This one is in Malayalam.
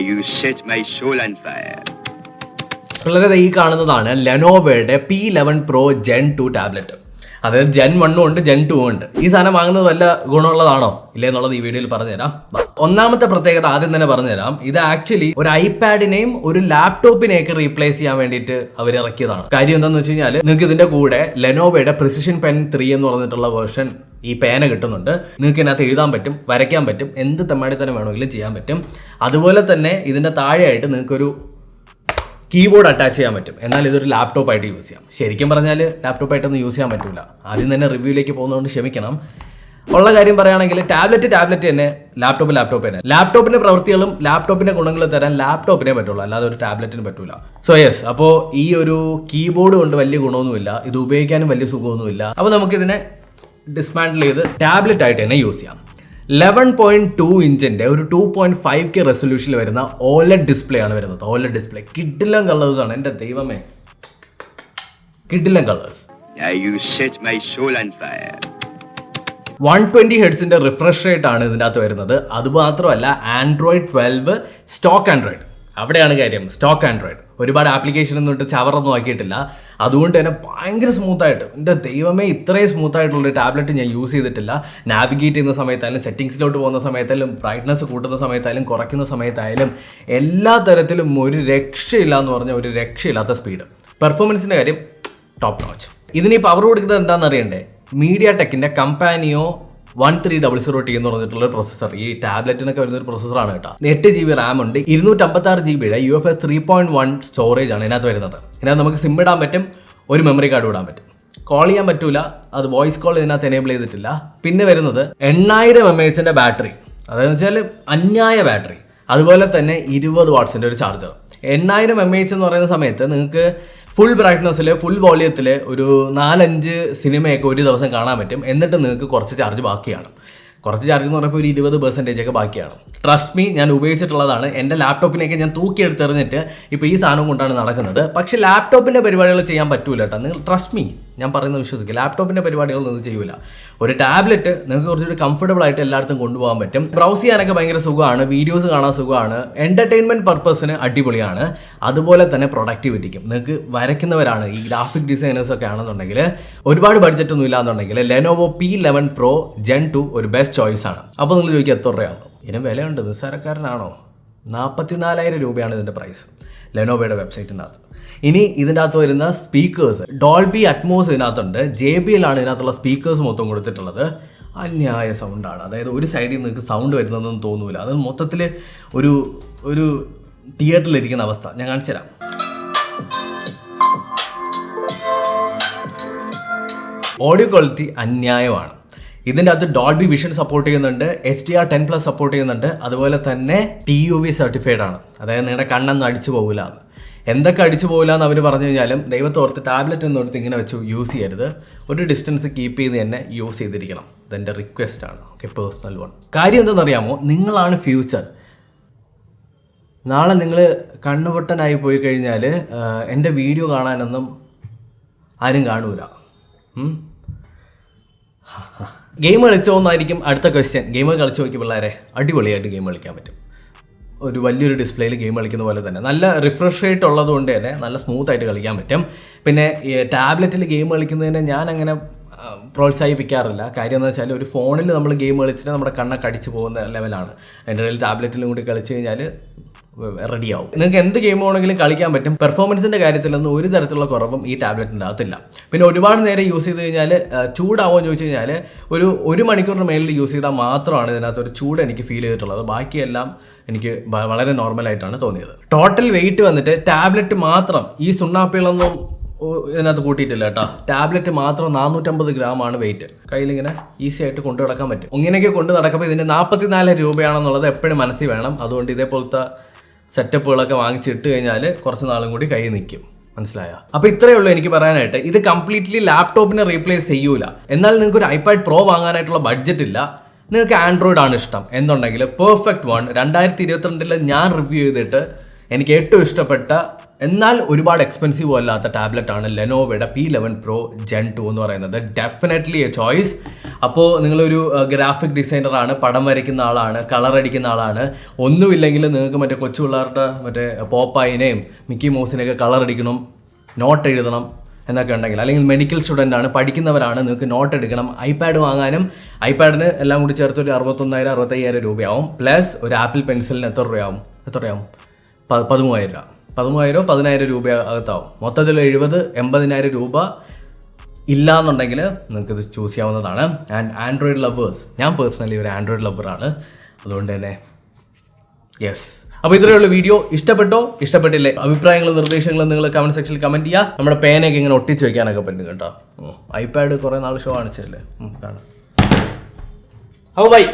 you set my soul on fire. വളരെ ഈ കാണുന്നതാണ് ലെനോവയുടെ P11 Pro Gen 2 ടാബ്ലറ്റ്. അതായത് Gen 1 ഉണ്ട് Gen 2 ഉണ്ട്. ഈ സാധനം വാങ്ങുന്നത് വല്ല ഗുണമുള്ളതാണോ ഇല്ല എന്നുള്ളത് ഈ വീഡിയോയിൽ പറഞ്ഞുതരാം. ഒന്നാമത്തെ പ്രത്യേകത ആദ്യം തന്നെ പറഞ്ഞുതരാം. ഇത് ആക്ച്വലി ഒരു ഐപാഡിനെയും ഒരു ലാപ്ടോപ്പിനെയൊക്കെ റീപ്ലേസ് ചെയ്യാൻ വേണ്ടിയിട്ട് അവർ ഇറക്കിയതാണ്. കാര്യം എന്താണെന്ന് വെച്ച് കഴിഞ്ഞാൽ നിങ്ങൾക്ക് ഇതിന്റെ കൂടെ ലെനോവയുടെ പ്രിസിഷൻ പെൻ 3 എന്ന് പറഞ്ഞിട്ടുള്ള വേർഷൻ ഈ പേന കിട്ടുന്നുണ്ട്. നിങ്ങൾക്ക് ഇതിനകത്ത് എഴുതാൻ പറ്റും, വരയ്ക്കാൻ പറ്റും, എന്ത് തെമ്മാടി തന്നെ വേണമെങ്കിലും ചെയ്യാൻ പറ്റും. അതുപോലെ തന്നെ ഇതിന്റെ താഴെയായിട്ട് നിങ്ങൾക്കൊരു കീബോർഡ് അറ്റാച്ച് ചെയ്യാൻ പറ്റും. എന്നാൽ ഇതൊരു ലാപ്ടോപ്പായിട്ട് യൂസ് ചെയ്യാം. ശരിക്കും പറഞ്ഞാൽ ലാപ്ടോപ്പായിട്ടൊന്നും യൂസ് ചെയ്യാൻ പറ്റില്ല. ആദ്യം തന്നെ റിവ്യൂയിലേക്ക് പോകുന്നതുകൊണ്ട് ക്ഷമിക്കണം. ഉള്ള കാര്യം പറയുകയാണെങ്കിൽ ടാബ്ലറ്റ് തന്നെ, ലാപ്ടോപ്പ് തന്നെ. ലാപ്ടോപ്പിന്റെ പ്രവൃത്തികളും ലാപ്ടോപ്പിന്റെ ഗുണങ്ങളും തരാൻ ലാപ്ടോപ്പിനെ പറ്റുള്ളൂ, അല്ലാതെ ഒരു ടാബ്ലറ്റിന് പറ്റൂല. സോ യെസ്, അപ്പോൾ ഈ ഒരു കീബോർഡ് കൊണ്ട് വലിയ ഗുണമൊന്നുമില്ല, ഇത് ഉപയോഗിക്കാനും വലിയ സുഖമൊന്നുമില്ല. അപ്പോൾ നമുക്കിതിനെ ഡിസ്മാൻഡിൽ ചെയ്ത് ടാബ്ലറ്റ് ആയിട്ട് തന്നെ യൂസ് ചെയ്യാം. 11.2 ഇഞ്ചിന്റെ ഒരു 2.5K റെസൊല്യൂഷനിൽ വരുന്ന OLED ഡിസ്പ്ലേ ആണ് വരുന്നത്. OLED ഡിസ്പ്ലേ കിഡിലൻ കളേഴ്സ് ആണ്. എൻ്റെ ദൈവമേ, കിഡിലൻ colours. You set my soul on fire. 120 ഹെർട്സിന്റെ റിഫ്രഷ് റേറ്റ് ആണ് ഇതിൻ്റെ അകത്ത് വരുന്നത്. അതുമാത്രമല്ല Android 12 സ്റ്റോക്ക് ആൻഡ്രോയിഡ്. അവിടെയാണ് കാര്യം, സ്റ്റോക്ക് ആൻഡ്രോയിഡ്. ഒരുപാട് ആപ്ലിക്കേഷൻ ഒന്നും ചവറൊന്നും ആക്കിയിട്ടില്ല. അതുകൊണ്ട് തന്നെ ഭയങ്കര സ്മൂത്തായിട്ട്, എൻ്റെ ദൈവമേ, ഇത്രയും സ്മൂത്തായിട്ടുള്ളൊരു ടാബ്ലറ്റ് ഞാൻ യൂസ് ചെയ്തിട്ടില്ല. നാവിഗേറ്റ് ചെയ്യുന്ന സമയത്തായാലും, സെറ്റിങ്സിലോട്ട് പോകുന്ന സമയത്തായാലും, ബ്രൈറ്റ്നസ് കൂട്ടുന്ന സമയത്തായാലും, കുറയ്ക്കുന്ന സമയത്തായാലും എല്ലാ തരത്തിലും ഒരു രക്ഷയില്ല എന്ന് പറഞ്ഞാൽ ഒരു രക്ഷയില്ലാത്ത സ്പീഡ്. പെർഫോമൻസിൻ്റെ കാര്യം ടോപ്പ് നോച്ച്. ഇതിന് ഈ പവർ കൊടുക്കുന്നത് എന്താണെന്ന് അറിയണ്ടേ? മീഡിയ ടെക്കിൻ്റെ കമ്പാനിയോ 1300T എന്ന് പറഞ്ഞിട്ടുള്ള പ്രോസസ്സർ. ഈ ടാബ്ലറ്റിനൊക്കെ വരുന്നൊരു പ്രോസസ്സറാണ് കേട്ടോ. 8 GB റാം ഉണ്ട്. 256 GB UFS 3.1 സ്റ്റോറേജ് ആണ് ഇതിനകത്ത് വരുന്നത്. ഇതിനകത്ത് നമുക്ക് സിം ഇടാൻ പറ്റും, ഒരു മെമ്മറി കാർഡ് ഇടാൻ പറ്റും. കോൾ ചെയ്യാൻ പറ്റൂല, അത് വോയിസ് കോൾ ഇതിനകത്ത് എനേബിൾ ചെയ്തിട്ടില്ല. പിന്നെ വരുന്നത് 8000 mAh ബാറ്ററി, അതായത് വെച്ചാൽ അന്യായ ബാറ്ററി. അതുപോലെ തന്നെ 20 വാട്ട്സിന്റെ ഒരു ചാർജർ. 8000 mAh എന്ന് പറയുന്ന സമയത്ത് നിങ്ങൾക്ക് ഫുൾ ബ്രൈറ്റ്നസ്സിൽ, ഫുൾ വോളിയത്തിൽ ഒരു 4-5 സിനിമയൊക്കെ ഒരു ദിവസം കാണാൻ പറ്റും. എന്നിട്ട് നിങ്ങൾക്ക് കുറച്ച് ചാർജ് ബാക്കിയാണ്. കുറച്ച് ചാർജ് എന്ന് പറയുമ്പോൾ ഒരു 20% ഒക്കെ ബാക്കിയാണ്. ട്രസ്റ്റ് മീ, ഞാൻ ഉപയോഗിച്ചിട്ടുള്ളതാണ്. എൻ്റെ ലാപ്ടോപ്പിനെയൊക്കെ ഞാൻ തൂക്കിയെടുത്തെറിഞ്ഞിട്ട് ഇപ്പോൾ ഈ സാധനം കൊണ്ടാണ് നടക്കുന്നത്. പക്ഷേ ലാപ്ടോപ്പിൻ്റെ പരിപാടികൾ ചെയ്യാൻ പറ്റൂല കേട്ടോ. നിങ്ങൾ ട്രസ്റ്റ് മീ, ഞാൻ പറയുന്നത് വിശ്വസിക്കുക. ലാപ്ടോപ്പിൻ്റെ പരിപാടികൾ നിങ്ങൾ ചെയ്യൂല. ഒരു ടാബ്ലറ്റ് നിങ്ങൾക്ക് കുറച്ചുകൂടി കംഫർട്ടബിൾ ആയിട്ട് എല്ലായിടത്തും കൊണ്ടുപോകാൻ പറ്റും. ബ്രൗസ് ചെയ്യാനൊക്കെ ഭയങ്കര സുഖമാണ്, വീഡിയോസ് കാണാൻ സുഖമാണ്, എൻ്റർടൈൻമെൻറ്റ് പർപ്പസിന് അടിപൊളിയാണ്. അതുപോലെ തന്നെ പ്രൊഡക്ടിവിറ്റിക്കും. നിങ്ങൾക്ക് വരയ്ക്കുന്നവരാണ്, ഈ ഗ്രാഫിക് ഡിസൈനേഴ്സ് ഒക്കെ ആണെന്നുണ്ടെങ്കിൽ, ഒരുപാട് ബഡ്ജറ്റ് ഒന്നും ഇല്ലാന്നുണ്ടെങ്കിൽ ലെനോവോ P11 Pro Gen 2 ഒരു ബെസ്റ്റ് ചോയ്സ് ആണ്. അപ്പോൾ നിങ്ങൾ ചോദിക്കുക എത്ര രൂപയാണ്? ഇതിന് വിലയുണ്ട്, നിസ്സാരക്കാരനാണോ? 44,000 രൂപയാണ് ഇതിൻ്റെ പ്രൈസ് ലെനോവയുടെ വെബ്സൈറ്റിനകത്ത്. ഇനി ഇതിൻ്റെ അകത്ത് വരുന്ന സ്പീക്കേഴ്സ്, ഡോൾബി അറ്റ്മോസ് ഇതിനകത്തുണ്ട്. JBL ആണ് ഇതിനകത്തുള്ള സ്പീക്കേഴ്സ് മൊത്തം കൊടുത്തിട്ടുള്ളത്. അന്യായ സൗണ്ടാണ്. അതായത് ഒരു സൈഡിൽ നിങ്ങൾക്ക് സൗണ്ട് വരുന്നതെന്നൊന്നും തോന്നൂല. അത് മൊത്തത്തിൽ ഒരു തിയേറ്ററിലിരിക്കുന്ന അവസ്ഥ. ഞാൻ കാണിച്ചു തരാം. ഓഡിയോ ക്വാളിറ്റി അന്യായമാണ്. ഇതിൻ്റെ അകത്ത് ഡോൾബി വിഷൻ സപ്പോർട്ട് ചെയ്യുന്നുണ്ട്, HDR10+ സപ്പോർട്ട് ചെയ്യുന്നുണ്ട്. അതുപോലെ തന്നെ TUV സർട്ടിഫൈഡ് ആണ്. അതായത് നിങ്ങളുടെ കണ്ണൊന്നും അടിച്ചു പോകില്ല. എന്തൊക്കെ അടിച്ചു പോകില്ല എന്ന് അവർ പറഞ്ഞു കഴിഞ്ഞാലും ദൈവത്തോർത്ത് ടാബ്ലറ്റ് ഒന്നും എടുത്ത് ഇങ്ങനെ വെച്ച് യൂസ് ചെയ്യരുത്. ഒരു ഡിസ്റ്റൻസ് കീപ്പ് ചെയ്ത് തന്നെ യൂസ് ചെയ്തിരിക്കണം. ഇതെൻ്റെ റിക്വസ്റ്റ് ആണ്. Okay, personal one. കാര്യം എന്താണെന്നറിയാമോ? നിങ്ങളാണ് ഫ്യൂച്ചർ. നാളെ നിങ്ങൾ കണ്ണുപൊട്ടനായി പോയി കഴിഞ്ഞാൽ എൻ്റെ വീഡിയോ കാണാനൊന്നും ആരും കാണൂല. ഗെയിം കളിച്ചോന്നായിരിക്കും അടുത്ത ക്വസ്റ്റ്യൻ. ഗെയിം കളിച്ചു നോക്കി പിള്ളേരെ, അടിപൊളിയായിട്ട് ഗെയിം കളിക്കാൻ പറ്റും. ഒരു വലിയൊരു ഡിസ്പ്ലേയിൽ ഗെയിം കളിക്കുന്ന പോലെ തന്നെ നല്ല റിഫ്രഷ് റേറ്റ് ഉള്ളത് കൊണ്ട് തന്നെ നല്ല സ്മൂത്തായിട്ട് കളിക്കാൻ പറ്റും. പിന്നെ ടാബ്ലറ്റിൽ ഗെയിം കളിക്കുന്നതിനെ ഞാൻ അങ്ങനെ പ്രോത്സാഹിപ്പിക്കാറില്ല. കാര്യം എന്ന് വെച്ചാൽ ഒരു ഫോണിൽ നമ്മൾ ഗെയിം കളിച്ചിട്ട് നമ്മുടെ കണ്ണൊക്കെ അടിച്ച് പോകുന്ന ലെവലാണ്. അതിൻ്റെ ഇടയിൽ ടാബ്ലറ്റിലും കൂടി കളിച്ച് കഴിഞ്ഞാൽ റെഡിയാവും. നിങ്ങൾക്ക് എന്ത് ഗെയിം വേണമെങ്കിലും കളിക്കാൻ പറ്റും. പെർഫോമൻസിൻ്റെ കാര്യത്തിലൊന്നും ഒരു തരത്തിലുള്ള കുറവും ഈ ടാബ്ലറ്റിൻ്റെ അകത്തില്ല. പിന്നെ ഒരുപാട് നേരം യൂസ് ചെയ്ത് കഴിഞ്ഞാൽ ചൂടാവുമോ എന്ന് ചോദിച്ചു കഴിഞ്ഞാൽ ഒരു മണിക്കൂറിന് മേളിൽ യൂസ് ചെയ്താൽ മാത്രമാണ് ഇതിനകത്ത് ഒരു ചൂട് എനിക്ക് ഫീൽ ചെയ്തിട്ടുള്ളത്. ബാക്കിയെല്ലാം എനിക്ക് വളരെ നോർമലായിട്ടാണ് തോന്നിയത്. ടോട്ടൽ വെയിറ്റ് വന്നിട്ട് ടാബ്ലറ്റ് മാത്രം, ഈ സുണ്ണാപ്പികളൊന്നും ഇതിനകത്ത് കൂട്ടിയിട്ടില്ല കേട്ടോ. ടാബ്ലറ്റ് മാത്രം 450 ഗ്രാമാണ് വെയിറ്റ്. കയ്യിലിങ്ങനെ ഈസി ആയിട്ട് കൊണ്ടു നടക്കാൻ പറ്റും. ഇങ്ങനെയൊക്കെ കൊണ്ട് നടക്കുമ്പോൾ ഇതിന് 44 രൂപയാണെന്നുള്ളത് എപ്പോഴും മനസ്സിൽ വേണം. അതുകൊണ്ട് ഇതേപോലത്തെ സെറ്റപ്പുകളൊക്കെ വാങ്ങിച്ചിട്ട് കഴിഞ്ഞാൽ കുറച്ച് നാളും കൂടി കൈ നിൽക്കും. മനസ്സിലായോ? അപ്പോൾ ഇത്രയേ ഉള്ളൂ എനിക്ക് പറയാനായിട്ട്. ഇത് കംപ്ലീറ്റ്ലി ലാപ്ടോപ്പിനെ റീപ്ലേസ് ചെയ്യൂല. എന്നാൽ നിങ്ങൾക്ക് ഒരു iPad Pro വാങ്ങാനായിട്ടുള്ള ബഡ്ജറ്റ് ഇല്ല, നിങ്ങൾക്ക് ആൻഡ്രോയിഡ് ആണ് ഇഷ്ടം എന്നുണ്ടെങ്കിൽ പെർഫെക്റ്റ് വൺ 2022 ഞാൻ റിവ്യൂ ചെയ്തിട്ട് എനിക്ക് ഏറ്റവും ഇഷ്ടപ്പെട്ട എന്നാൽ ഒരുപാട് എക്സ്പെൻസീവ് അല്ലാത്ത ടാബ്ലറ്റാണ് ലെനോവയുടെ P11 Pro Gen 2 എന്ന് പറയുന്നത്. Definitely A choice. അപ്പോൾ നിങ്ങളൊരു ഗ്രാഫിക് ഡിസൈനറാണ്, പടം വരയ്ക്കുന്ന ആളാണ്, കളർ അടിക്കുന്ന ആളാണ്, ഒന്നുമില്ലെങ്കിൽ നിങ്ങൾക്ക് മറ്റേ കൊച്ചു പിള്ളേരുടെ മറ്റേ പോപ്പായിനെയും മിക്കി മൗസിനെയൊക്കെ കളർ അടിക്കണം, നോട്ട് എഴുതണം എന്നൊക്കെ ഉണ്ടെങ്കിൽ, അല്ലെങ്കിൽ മെഡിക്കൽ സ്റ്റുഡൻ്റ് ആണ്, പഠിക്കുന്നവരാണ്, നിങ്ങൾക്ക് നോട്ട് എടുക്കണം, ഐപാഡ് വാങ്ങാനും ഐപാഡിന് എല്ലാം കൂടി ചേർത്ത് ഒരു 61,000-65,000 രൂപയാവും. പ്ലസ് ഒരു ആപ്പിൾ പെൻസിലിന് എത്ര രൂപയാവും? 13,000 രൂപ, 10,000 രൂപ അകത്താവും. മൊത്തത്തിൽ 70,000-80,000 രൂപ ഇല്ലാന്നുണ്ടെങ്കിൽ നിങ്ങൾക്ക് ഇത് ചൂസ് ചെയ്യാവുന്നതാണ്. ആൻഡ് ആൻഡ്രോയിഡ് ലവേഴ്സ്, ഞാൻ പേഴ്സണലി ഒരു ആൻഡ്രോയിഡ് ലവറാണ്, അതുകൊണ്ട് തന്നെ യെസ്. അപ്പോൾ ഇത്രയുള്ള വീഡിയോ. ഇഷ്ടപ്പെട്ടോ ഇഷ്ടപ്പെട്ടില്ലേ? അഭിപ്രായങ്ങളും നിർദ്ദേശങ്ങളും നിങ്ങൾ കമന്റ് സെക്ഷനിൽ കമന്റ് ചെയ്യുക. നമ്മുടെ പേനയൊക്കെ ഇങ്ങനെ ഒട്ടിച്ച് വെക്കാനൊക്കെ പറ്റും കേട്ടോ. ഐപാഡ് കുറേ നാൾ ഷോ കാണിച്ചല്ലേ, കാണാം. അപ്പോൾ ബൈ.